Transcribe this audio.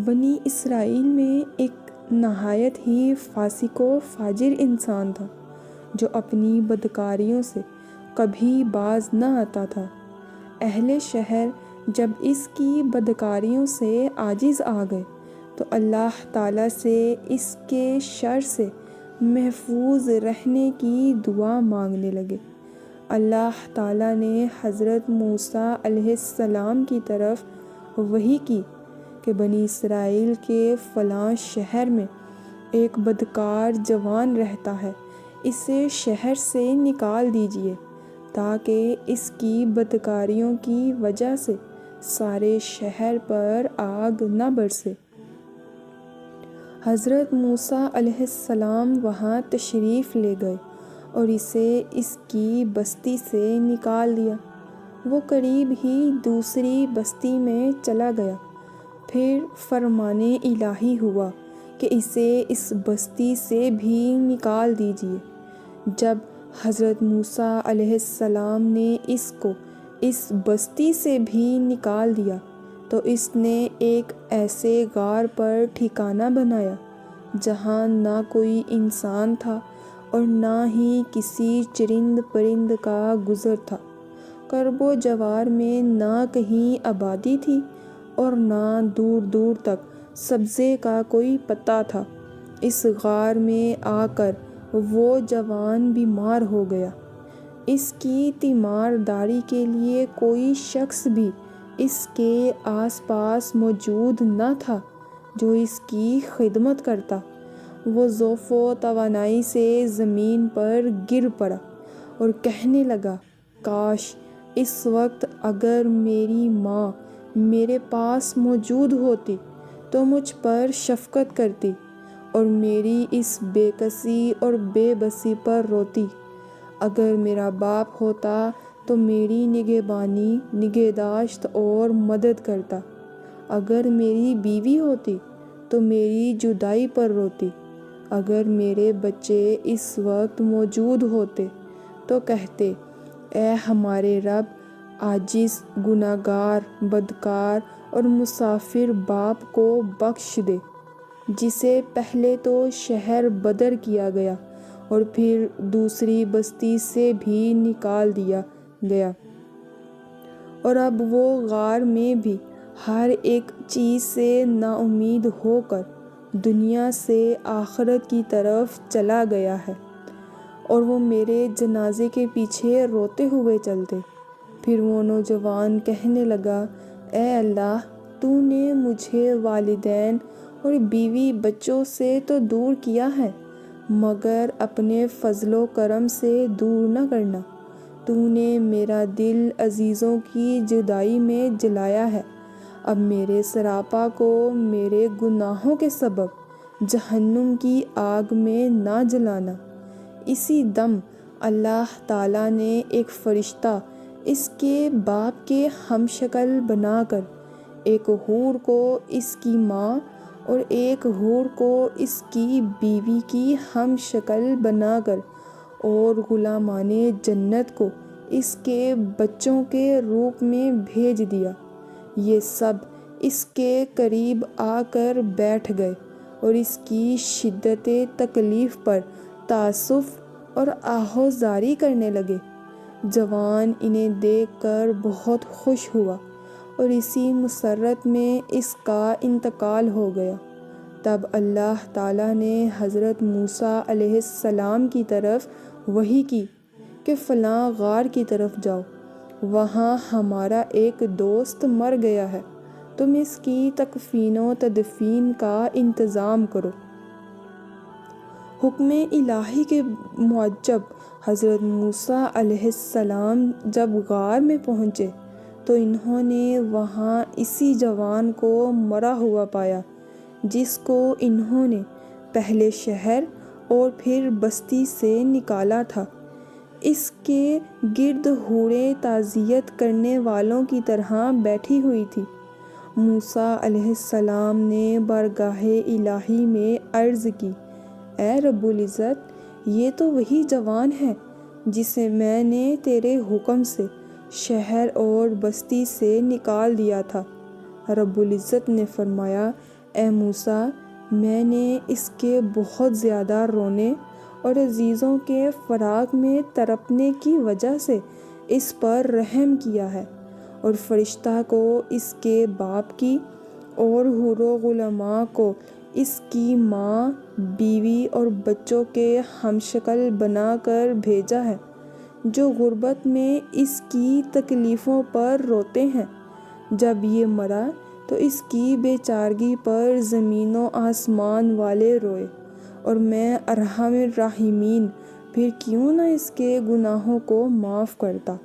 بنی اسرائیل میں ایک نہایت ہی فاسق و فاجر انسان تھا جو اپنی بدکاریوں سے کبھی باز نہ آتا تھا۔ اہل شہر جب اس کی بدکاریوں سے عاجز آ گئے تو اللہ تعالیٰ سے اس کے شر سے محفوظ رہنے کی دعا مانگنے لگے۔ اللہ تعالیٰ نے حضرت موسیٰ علیہ السلام کی طرف وحی کی کہ بنی اسرائیل کے فلاں شہر میں ایک بدکار جوان رہتا ہے، اسے شہر سے نکال دیجیے تاکہ اس کی بدکاریوں کی وجہ سے سارے شہر پر آگ نہ برسے۔ حضرت موسیٰ علیہ السلام وہاں تشریف لے گئے اور اسے اس کی بستی سے نکال دیا۔ وہ قریب ہی دوسری بستی میں چلا گیا۔ پھر فرمان الہی ہوا کہ اسے اس بستی سے بھی نکال دیجیے۔ جب حضرت موسیٰ علیہ السلام نے اس کو اس بستی سے بھی نکال دیا تو اس نے ایک ایسے غار پر ٹھکانہ بنایا جہاں نہ کوئی انسان تھا اور نہ ہی کسی چرند پرند کا گزر تھا۔ کرب و جوار میں نہ کہیں آبادی تھی اور نہ دور دور تک سبزے کا کوئی پتہ تھا۔ اس غار میں آ کر وہ جوان بیمار ہو گیا۔ اس کی تیمار داری کے لیے کوئی شخص بھی اس کے آس پاس موجود نہ تھا جو اس کی خدمت کرتا۔ وہ ضعف و توانائی سے زمین پر گر پڑا اور کہنے لگا، کاش اس وقت اگر میری ماں میرے پاس موجود ہوتی تو مجھ پر شفقت کرتی اور میری اس بے کسی اور بے بسی پر روتی۔ اگر میرا باپ ہوتا تو میری نگہبانی، نگہداشت اور مدد کرتا۔ اگر میری بیوی ہوتی تو میری جدائی پر روتی۔ اگر میرے بچے اس وقت موجود ہوتے تو کہتے، اے ہمارے رب، عاجز، گنہگار، بدکار اور مسافر باپ کو بخش دے، جسے پہلے تو شہر بدر کیا گیا اور پھر دوسری بستی سے بھی نکال دیا گیا، اور اب وہ غار میں بھی ہر ایک چیز سے نا امید ہو کر دنیا سے آخرت کی طرف چلا گیا ہے، اور وہ میرے جنازے کے پیچھے روتے ہوئے چلتے۔ پھر وہ نوجوان کہنے لگا، اے اللہ، تو نے مجھے والدین اور بیوی بچوں سے تو دور کیا ہے، مگر اپنے فضل و کرم سے دور نہ کرنا۔ تو نے میرا دل عزیزوں کی جدائی میں جلایا ہے، اب میرے سراپا کو میرے گناہوں کے سبب جہنم کی آگ میں نہ جلانا۔ اسی دم اللہ تعالیٰ نے ایک فرشتہ اس کے باپ کے ہم شکل بنا کر ایک حور کو اس کی ماں اور ایک حور کو اس کی بیوی کی ہم شکل بنا کر اور غلامان جنت کو اس کے بچوں کے روپ میں بھیج دیا۔ یہ سب اس کے قریب آ کر بیٹھ گئے اور اس کی شدت تکلیف پر تأسف اور آہوازاری کرنے لگے۔ جوان انہیں دیکھ کر بہت خوش ہوا اور اسی مسرت میں اس کا انتقال ہو گیا۔ تب اللہ تعالیٰ نے حضرت موسیٰ علیہ السلام کی طرف وحی کی کہ فلاں غار کی طرف جاؤ، وہاں ہمارا ایک دوست مر گیا ہے، تم اس کی تکفین و تدفین کا انتظام کرو۔ حکم الہی کے موجب حضرت موسیٰ علیہ السلام جب غار میں پہنچے تو انہوں نے وہاں اسی جوان کو مرا ہوا پایا جس کو انہوں نے پہلے شہر اور پھر بستی سے نکالا تھا۔ اس کے گرد حوریں تعزیت کرنے والوں کی طرح بیٹھی ہوئی تھی۔ موسیٰ علیہ السلام نے بارگاہ الہی میں عرض کی، اے رب العزت، یہ تو وہی جوان ہے جسے میں نے تیرے حکم سے شہر اور بستی سے نکال دیا تھا۔ رب العزت نے فرمایا، اے موسیٰ، میں نے اس کے بہت زیادہ رونے اور عزیزوں کے فراق میں تڑپنے کی وجہ سے اس پر رحم کیا ہے، اور فرشتہ کو اس کے باپ کی اور حور و غلماء کو اس کی ماں، بیوی اور بچوں کے ہم شکل بنا کر بھیجا ہے، جو غربت میں اس کی تکلیفوں پر روتے ہیں۔ جب یہ مرا تو اس کی بے چارگی پر زمین و آسمان والے روئے، اور میں ارحم الراحمین پھر کیوں نہ اس کے گناہوں کو معاف کرتا۔